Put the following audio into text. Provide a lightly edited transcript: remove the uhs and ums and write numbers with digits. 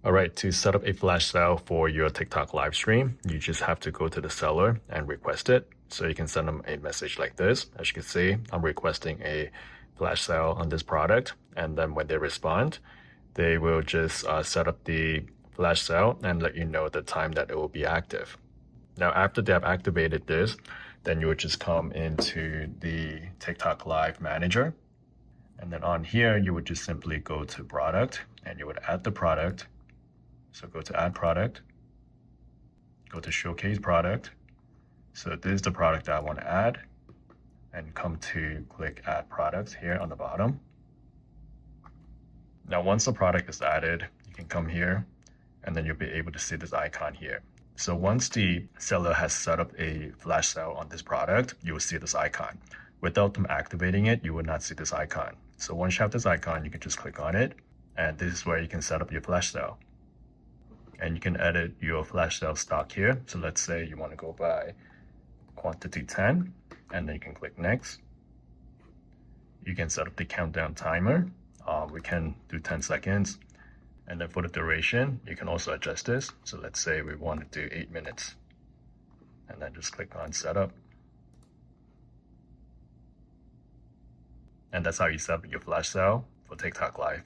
Alright, to set up a flash sale for your TikTok live stream, you just have to go to the seller and request it. So you can send them a message like this. As you can see, I'm requesting a flash sale on this product. And then when they respond, they will just set up the flash sale and let you know the time that it will be active. Now, after they have activated this, then you would just come into the TikTok Live Manager. And then on here, you would just simply go to product and you would add the product. So go to add product, go to showcase product. So this is the product that I want to add, and come to click add products here on the bottom. Now, once the product is added, you can come here and then you'll be able to see this icon here. So once the seller has set up a flash sale on this product, you will see this icon. Without them activating it, you will not see this icon. So once you have this icon, you can just click on it, and this is where you can set up your flash sale. And you can edit your flash sale stock here. So let's say you want to go by quantity 10, and then you can click next. You can set up the countdown timer. We can do 10 seconds. And then for the duration, you can also adjust this. So let's say we want to do 8 minutes. And then just click on setup. And that's how you set up your flash sale for TikTok Live.